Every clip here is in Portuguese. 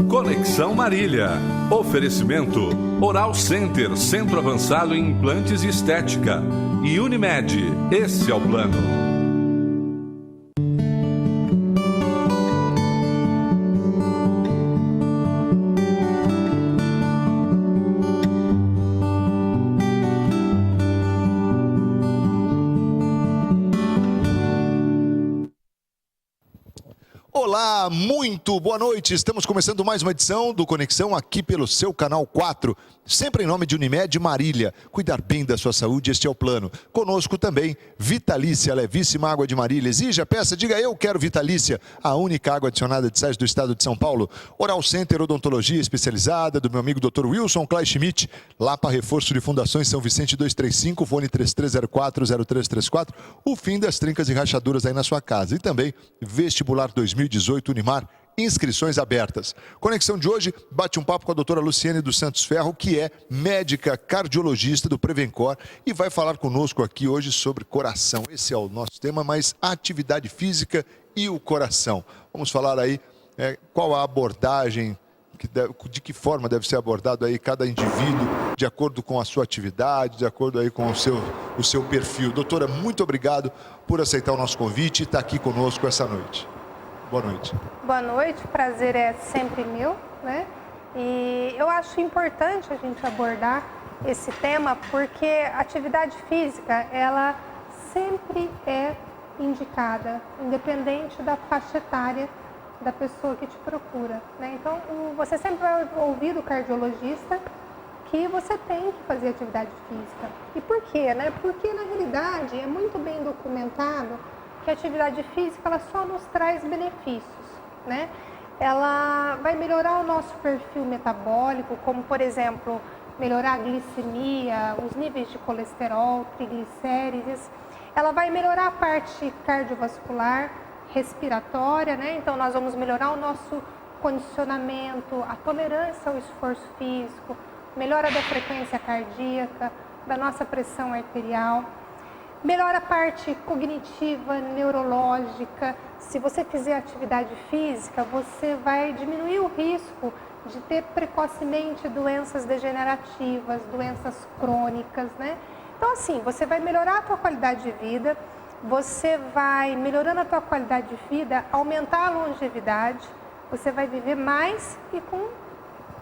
Conexão Marília. Oferecimento Oral Center, Centro Avançado em Implantes e Estética. E Unimed, esse é o plano. Olá, muito boa noite. Estamos começando mais uma edição do Conexão aqui pelo seu canal 4. Sempre em nome de Unimed Marília. Cuidar bem da sua saúde, este é o plano. Conosco também, Vitalícia, levíssima água de Marília. Exija, peça, diga eu quero Vitalícia. A única água adicionada de sais do estado de São Paulo. Oral Center, odontologia especializada do meu amigo Dr. Wilson Clay Schmidt. Lá para reforço de fundações São Vicente 235, fone 33040334. O fim das trincas e rachaduras aí na sua casa. E também Vestibular 2018 Unimar. Inscrições abertas. Conexão de hoje, bate um papo com a doutora Luciene dos Santos Ferro, que é médica cardiologista do Prevencor e vai falar conosco aqui hoje sobre coração. Esse é o nosso tema, mas a atividade física e o coração. Vamos falar aí qual a abordagem, de que forma deve ser abordado aí cada indivíduo, de acordo com a sua atividade, de acordo aí com o seu perfil. Doutora, muito obrigado por aceitar o nosso convite e estar aqui conosco essa noite. Boa noite. Boa noite, o prazer é sempre meu, né? E eu acho importante a gente abordar esse tema porque a atividade física, ela sempre é indicada, independente da faixa etária da pessoa que te procura, né? Então, você sempre vai ouvir do cardiologista que você tem que fazer atividade física. E por quê, né? Porque, na realidade, é muito bem documentado que a atividade física ela só nos traz benefícios, né? Ela vai melhorar o nosso perfil metabólico, como por exemplo, melhorar a glicemia, os níveis de colesterol, triglicérides. Ela vai melhorar a parte cardiovascular, respiratória, né? Então nós vamos melhorar o nosso condicionamento, a tolerância ao esforço físico, melhora da frequência cardíaca, da nossa pressão arterial. Melhora a parte cognitiva, neurológica. Se você fizer atividade física, você vai diminuir o risco de ter precocemente doenças degenerativas, doenças crônicas, né? Então, assim, você vai melhorar a tua qualidade de vida, você vai, melhorando a tua qualidade de vida, aumentar a longevidade, você vai viver mais e com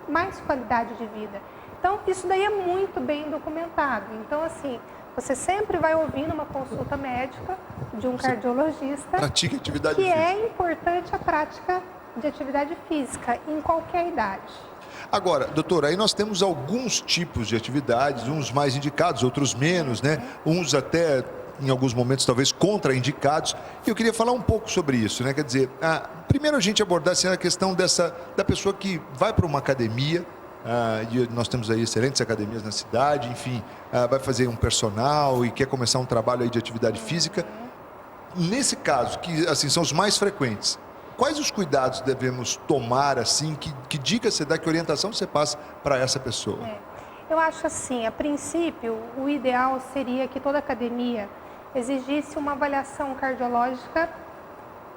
mais qualidade de vida. Então, isso daí é muito bem documentado. Então, assim, você sempre vai ouvir numa consulta médica de um cardiologista pratica atividade que física. É importante a prática de atividade física em qualquer idade. Agora, doutora, aí nós temos alguns tipos de atividades, uns mais indicados, outros menos, né? Uns até, em alguns momentos, talvez contraindicados. E eu queria falar um pouco sobre isso, né? Quer dizer, primeiro a gente abordar assim, a questão da pessoa que vai para uma academia, e nós temos aí excelentes academias na cidade, enfim, vai fazer um personal e quer começar um trabalho aí de atividade física. Nesse caso, que assim, são os mais frequentes, quais os cuidados devemos tomar, assim, que dica você dá, que orientação você passa para essa pessoa? Eu acho assim, a princípio, o ideal seria que toda academia exigisse uma avaliação cardiológica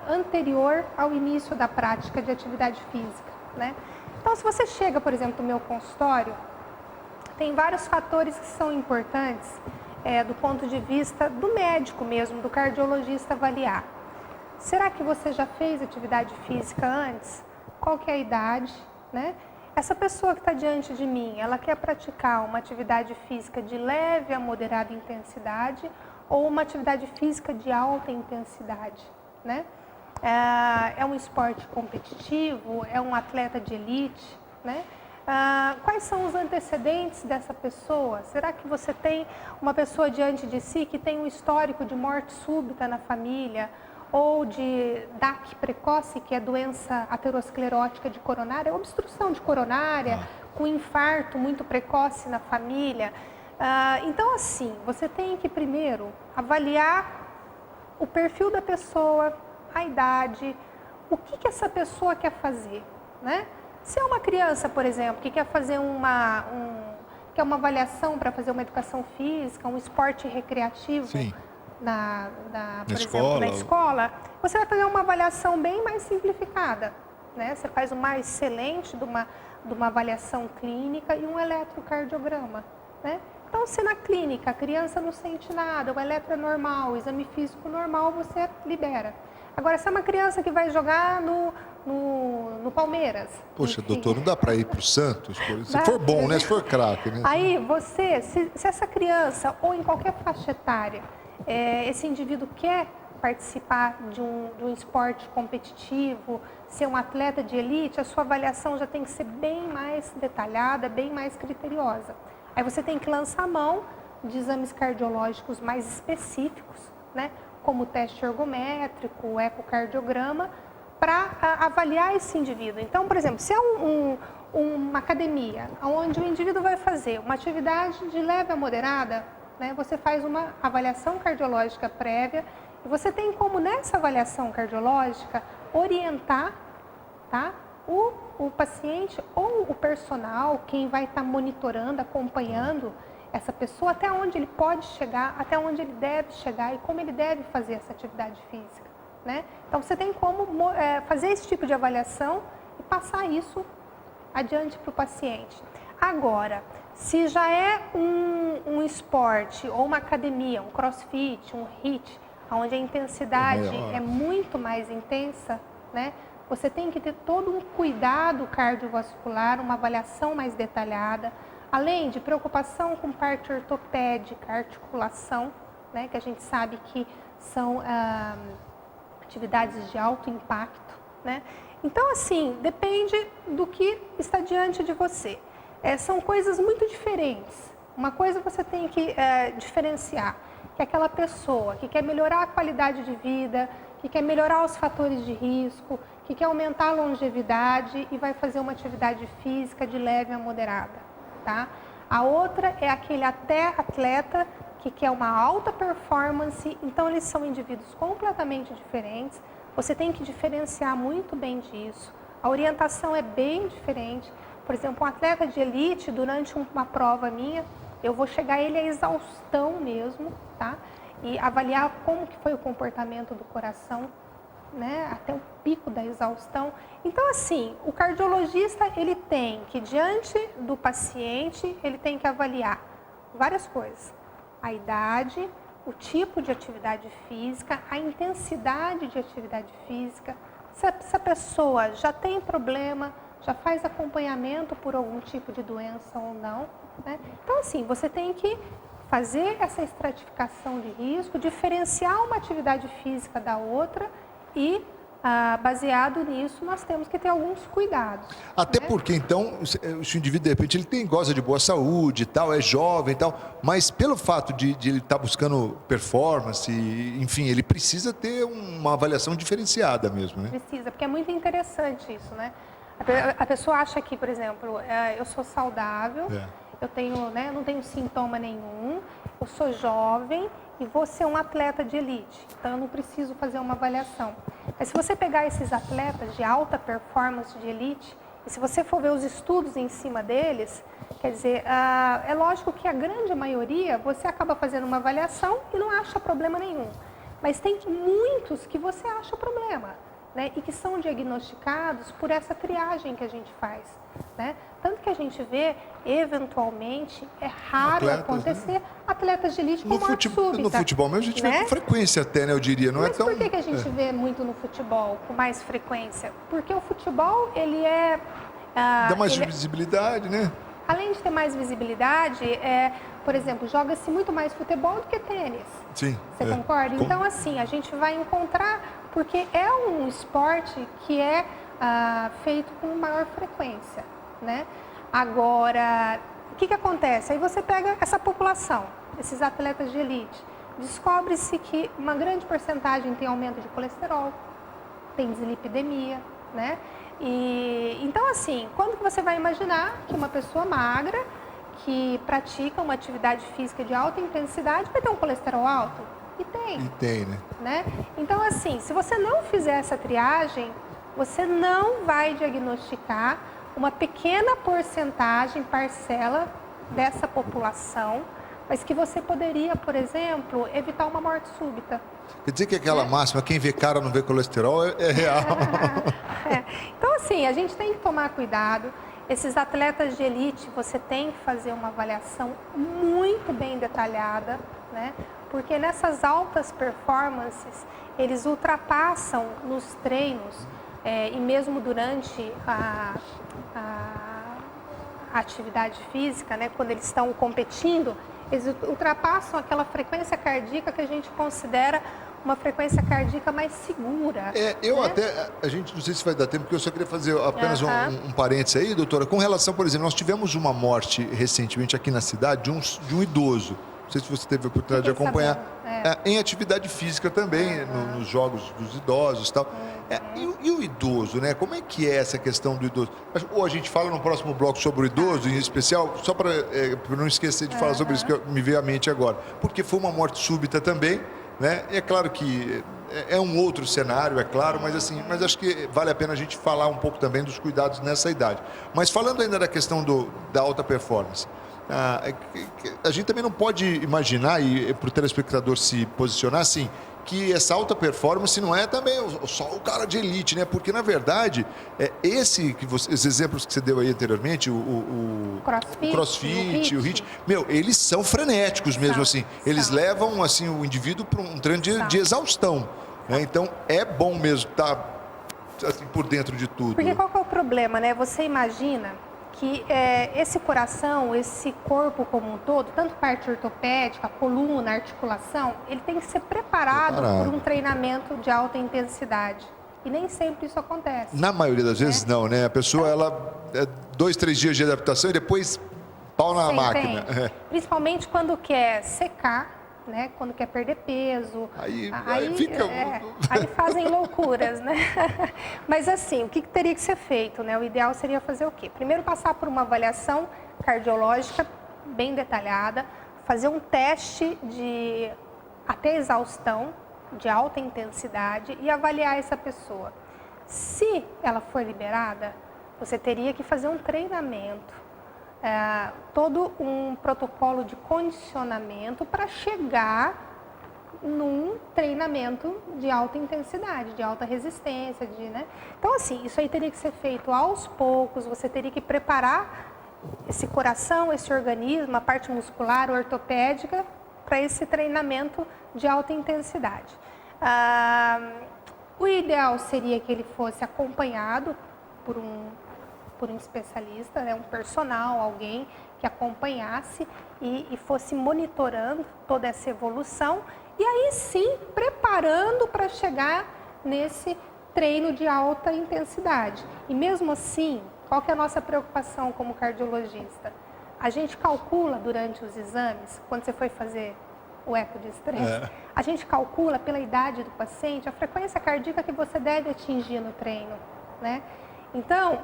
anterior ao início da prática de atividade física, né? Então, se você chega, por exemplo, no meu consultório, tem vários fatores que são importantes do ponto de vista do médico mesmo, do cardiologista avaliar. Será que você já fez atividade física antes? Qual que é a idade, né? Essa pessoa que está diante de mim, ela quer praticar uma atividade física de leve a moderada intensidade ou uma atividade física de alta intensidade, né? É um esporte competitivo, é um atleta de elite, né? Quais são os antecedentes dessa pessoa? Será que você tem uma pessoa diante de si que tem um histórico de morte súbita na família ou de DAC precoce, que é doença aterosclerótica de coronária, obstrução de coronária, com infarto muito precoce na família? Então, assim, você tem que primeiro avaliar o perfil da pessoa, a idade, o que essa pessoa quer fazer, né? Se é uma criança, por exemplo, que quer fazer quer uma avaliação para fazer uma educação física, um esporte recreativo, Sim. Por exemplo, na escola, você vai fazer uma avaliação bem mais simplificada. né? Você faz uma excelente de uma avaliação clínica e um eletrocardiograma, né? Então, se na clínica a criança não sente nada, o eletro é normal, o exame físico normal, você libera. Agora, se é uma criança que vai jogar no Palmeiras... Poxa, enfim, doutor, não dá para ir para o Santos? Se for bom, né? Se for craque, né? Aí, se essa criança, ou em qualquer faixa etária, esse indivíduo quer participar de um esporte competitivo, ser um atleta de elite, a sua avaliação já tem que ser bem mais detalhada, bem mais criteriosa. Aí você tem que lançar mão de exames cardiológicos mais específicos, né? Como o teste ergométrico, o ecocardiograma, para avaliar esse indivíduo. Então, por exemplo, se é uma academia, onde o indivíduo vai fazer uma atividade de leve a moderada, né? Você faz uma avaliação cardiológica prévia e você tem como, nessa avaliação cardiológica, orientar, tá? O paciente ou o personal, quem vai estar monitorando, acompanhando essa pessoa, até onde ele pode chegar, até onde ele deve chegar e como ele deve fazer essa atividade física, né? Então, você tem como fazer esse tipo de avaliação e passar isso adiante para o paciente. Agora, se já é um esporte ou uma academia, um crossfit, um HIIT, onde a intensidade é muito mais intensa, né? Você tem que ter todo um cuidado cardiovascular, uma avaliação mais detalhada, além de preocupação com parte ortopédica, articulação, né, que a gente sabe que são atividades de alto impacto, né? Então, assim, depende do que está diante de você. São coisas muito diferentes. Uma coisa você tem que diferenciar, que é aquela pessoa que quer melhorar a qualidade de vida, que quer melhorar os fatores de risco, que quer aumentar a longevidade e vai fazer uma atividade física de leve a moderada, tá? A outra é aquele atleta que quer uma alta performance, então eles são indivíduos completamente diferentes, você tem que diferenciar muito bem disso, a orientação é bem diferente. Por exemplo, um atleta de elite, durante uma prova minha, eu vou chegar ele à exaustão mesmo, tá? E avaliar como que foi o comportamento do coração, né, até o pico da exaustão. Então, assim, o cardiologista, ele tem que, diante do paciente, ele tem que avaliar várias coisas. A idade, o tipo de atividade física, a intensidade de atividade física, se essa pessoa já tem problema, já faz acompanhamento por algum tipo de doença ou não, né? Então, assim, você tem que fazer essa estratificação de risco, diferenciar uma atividade física da outra e, baseado nisso, nós temos que ter alguns cuidados. Até né? porque, então, se o indivíduo, de repente, ele goza de boa saúde e tal, é jovem e tal, mas pelo fato de ele estar buscando performance, enfim, ele precisa ter uma avaliação diferenciada mesmo, né? Precisa, porque é muito interessante isso, né? A pessoa acha que, por exemplo, eu sou saudável, eu tenho, né, não tenho sintoma nenhum, eu sou jovem e vou ser um atleta de elite, então eu não preciso fazer uma avaliação. Mas se você pegar esses atletas de alta performance de elite, e se você for ver os estudos em cima deles, quer dizer, é lógico que a grande maioria você acaba fazendo uma avaliação e não acha problema nenhum. Mas tem muitos que você acha problema, né? E que são diagnosticados por essa triagem que a gente faz, né? Tanto que a gente vê, eventualmente, é raro acontecer atletas de elite com morte súbita. No futebol mesmo a gente vê com frequência até, né, eu diria. Não Mas é tão... por que a gente vê muito no futebol, com mais frequência? Porque o futebol, ele é... dá mais visibilidade, né? Além de ter mais visibilidade, por exemplo, joga-se muito mais futebol do que tênis. Sim. Você concorda? Então, assim, a gente vai encontrar, porque é um esporte que é feito com maior frequência, né? Agora, o que acontece? Aí você pega essa população, esses atletas de elite, descobre-se que uma grande porcentagem tem aumento de colesterol, tem dislipidemia, né? E, então, assim, quando que você vai imaginar que uma pessoa magra, que pratica uma atividade física de alta intensidade, vai ter um colesterol alto? E tem. E tem, né? Então, assim, se você não fizer essa triagem, você não vai diagnosticar uma pequena porcentagem, parcela dessa população, mas que você poderia, por exemplo, evitar uma morte súbita. Quer dizer que aquela máxima, quem vê cara não vê colesterol, é real. Então, assim, a gente tem que tomar cuidado. Esses atletas de elite, você tem que fazer uma avaliação muito bem detalhada, né? Porque nessas altas performances, eles ultrapassam nos treinos e mesmo durante a atividade física, né? Quando eles estão competindo, eles ultrapassam aquela frequência cardíaca que a gente considera uma frequência cardíaca mais segura. A gente não sei se vai dar tempo, porque eu só queria fazer apenas um parênteses aí, doutora, com relação, por exemplo, nós tivemos uma morte recentemente aqui na cidade de um idoso. Não sei se você teve a oportunidade de acompanhar. Em atividade física também, nos jogos dos idosos e tal. E o idoso, né? Como é que é essa questão do idoso? Ou a gente fala no próximo bloco sobre o idoso, em especial, só para não esquecer de falar sobre isso que me veio à mente agora. Porque foi uma morte súbita também, né? É claro que é um outro cenário, é claro, mas acho que vale a pena a gente falar um pouco também dos cuidados nessa idade. Mas falando ainda da questão da alta performance, a gente também não pode imaginar, e para o telespectador se posicionar assim, que essa alta performance não é também só o cara de elite, né? Porque, na verdade, esses exemplos que você deu aí anteriormente, o crossfit, o HIIT, eles são frenéticos mesmo, assim. Eles levam, assim, o indivíduo para um treino de exaustão, né? Então, é bom mesmo estar assim, por dentro de tudo. Porque qual que é o problema, né? Você imagina que esse coração, esse corpo como um todo, tanto parte ortopédica, coluna, articulação, ele tem que ser preparado por um treinamento de alta intensidade. E nem sempre isso acontece. Na maioria das vezes não, né? A pessoa, ela 2, 3 dias de adaptação e depois pau na máquina. Principalmente quando quer secar, né? Quando quer perder peso. Aí fazem loucuras, né? Mas assim, o que teria que ser feito, né? O ideal seria fazer o quê? Primeiro passar por uma avaliação cardiológica bem detalhada, fazer um teste de até exaustão, de alta intensidade e avaliar essa pessoa. Se ela for liberada, você teria que fazer um treinamento, todo um protocolo de condicionamento para chegar num treinamento de alta intensidade, de alta resistência, né? Então, assim, isso aí teria que ser feito aos poucos, você teria que preparar esse coração, esse organismo, a parte muscular, ortopédica, para esse treinamento de alta intensidade. O ideal seria que ele fosse acompanhado por um especialista, né, um personal, alguém que acompanhasse e fosse monitorando toda essa evolução e aí sim preparando para chegar nesse treino de alta intensidade. E mesmo assim, qual que é a nossa preocupação como cardiologista? A gente calcula durante os exames, quando você foi fazer o eco de estresse, a gente calcula pela idade do paciente a frequência cardíaca que você deve atingir no treino, né? Então,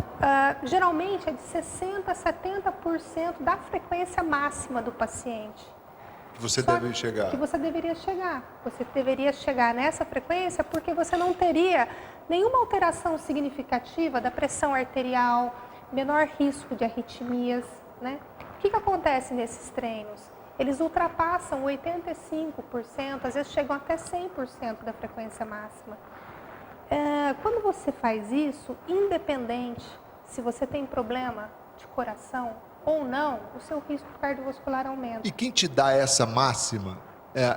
geralmente é de 60% a 70% da frequência máxima do paciente. Que você deve chegar. Que você deveria chegar. Você deveria chegar nessa frequência porque você não teria nenhuma alteração significativa da pressão arterial, menor risco de arritmias, né? O que acontece nesses treinos? Eles ultrapassam 85%, às vezes chegam até 100% da frequência máxima. Quando você faz isso, independente se você tem problema de coração ou não, o seu risco cardiovascular aumenta. E quem te dá essa máxima?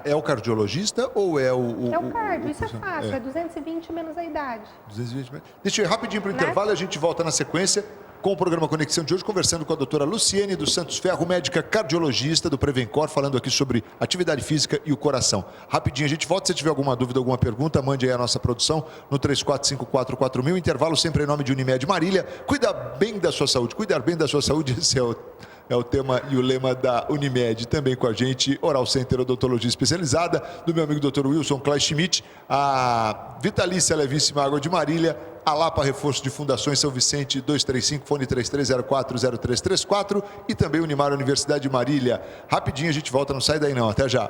É o cardiologista ou é o... É o cardio, isso é fácil, é 220 menos a idade. 220 menos... Deixa eu ir rapidinho para o intervalo e a gente volta na sequência com o programa Conexão de hoje, conversando com a doutora Luciene dos Santos Ferro, médica cardiologista do Prevencor, falando aqui sobre atividade física e o coração. Rapidinho, a gente volta. Se tiver alguma dúvida, alguma pergunta, mande aí a nossa produção no 34544000. Intervalo sempre em nome de Unimed Marília. Cuida bem da sua saúde. Cuidar bem da sua saúde, esse é o tema e o lema da Unimed. Também com a gente, Oral Center Odontologia Especializada, do meu amigo Dr. Wilson Klein Schmidt, a Vitalícia Levíssima Água de Marília, a Lapa Reforço de Fundações São Vicente 235, fone 33040334 e também Unimar Universidade de Marília. Rapidinho, a gente volta, não sai daí não, até já.